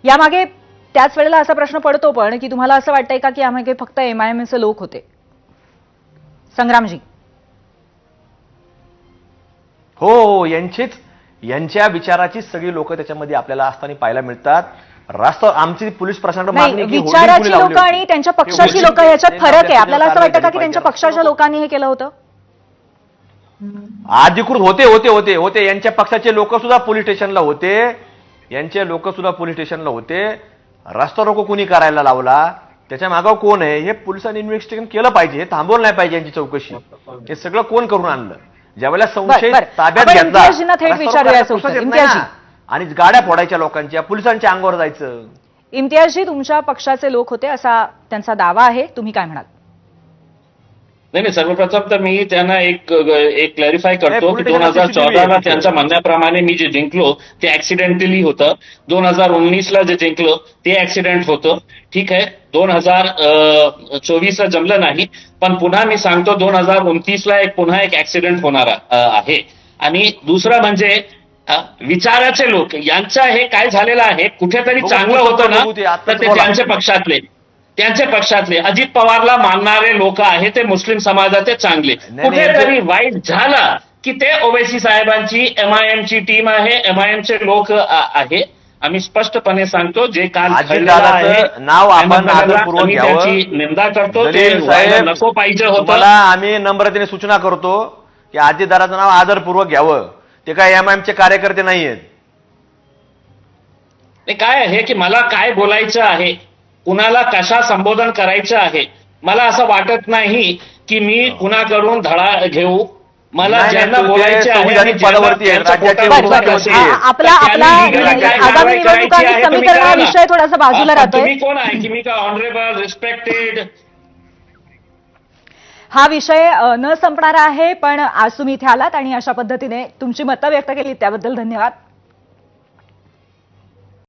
यामागे त्याच वेळेला असा प्रश्न पडतो पण की तुम्हाला असं वाटतंय का की यामागे फक्त एमआयएमचे लोक होते? संग्रामजी. हो, यांच्या विचाराची सगळी लोक त्याच्यामध्ये आपल्याला असताना पाहायला मिळतात. आमची पोलीस प्रशासनाकडे मागणी की विचाराची लोक आणि त्यांच्या पक्षाची लोक याच्यात फरक आहे. आपल्याला असं वाटतं का की त्यांच्या पक्षाच्या लोकांनी हे केलं होतं? अधिकृत होते यांच्या पक्षाचे लोक सुद्धा पोलीस स्टेशनला होते. यांचे लोक सुद्धा पोलीस स्टेशनला होते. रस्ता रोको कोणी करायला लावला, त्याच्या मागावर कोण आहे, हे पोलिसांनी इन्व्हेस्टिगेशन केलं पाहिजे. हे थांबवलं नाही पाहिजे यांची चौकशी. हे सगळं कोण करून आणलं? ज्यावेळेला संशय ताब्यात घेतला आणि गाड्या फोडायच्या लोकांच्या, पोलिसांच्या अंगावर जायचं. इम्तियाजजी, तुमच्या पक्षाचे लोक होते असा त्यांचा दावा आहे, तुम्ही काय म्हणाल? नाही, सर्वप्रथम तर मी त्यांना एक क्लॅरिफाय करतो की 2014ला त्यांच्या म्हणण्याप्रमाणे मी जे जिंकलो ते ऍक्सिडेंटली होतं. 2019ला जे जिंकलो ते ऍक्सिडेंट होतं. ठीक आहे, 2024ला जमलं नाही. पण पुन्हा मी सांगतो 2029ला पुन्हा एक ऍक्सिडेंट होणार आहे. आणि दुसरं म्हणजे विचाराचे लोक यांचं हे काय झालेलं आहे, कुठेतरी चांगलं होतं ना तर ते त्यांच्या पक्षातले अजित पवारला मानणारे लोक आहेत, ते मुस्लिम समाजाचे चांगले. कुठेतरी वाईट झालं की ते ओवैसी साहेबांची एमआयएमची टीम आहे, एमआयएमचे लोक आहे. आम्ही स्पष्टपणे सांगतो जे काल नाव आपण आदरपूर्वक घ्यावं, त्याची निंदा करतो. ते नको पाहिजे होतं. आम्ही नम्रतेने सूचना करतो की अजितदादाचं नाव आदरपूर्वक घ्यावं. ते काय एमआयएमचे कार्यकर्ते नाहीयेत. ते काय आहे की मला काय बोलायचं आहे, कुणाला कशा संबोधन करायचं आहे, मला असं वाटत नाही की मी कुणाकडून धडा घेऊ. मला ज्यांना बोलायचे आहे आगामी निवडणुकांनी समीकरण विषय थोडासा बाजूला राहतोय. तुम्ही कोण आहे की मी का ऑनरेबल रिस्पेक्टेड हा विषय न संपणारा आहे. पण आज तुम्ही इथे आलात आणि अशा पद्धतीने तुमची मतं व्यक्त केली त्याबद्दल धन्यवाद.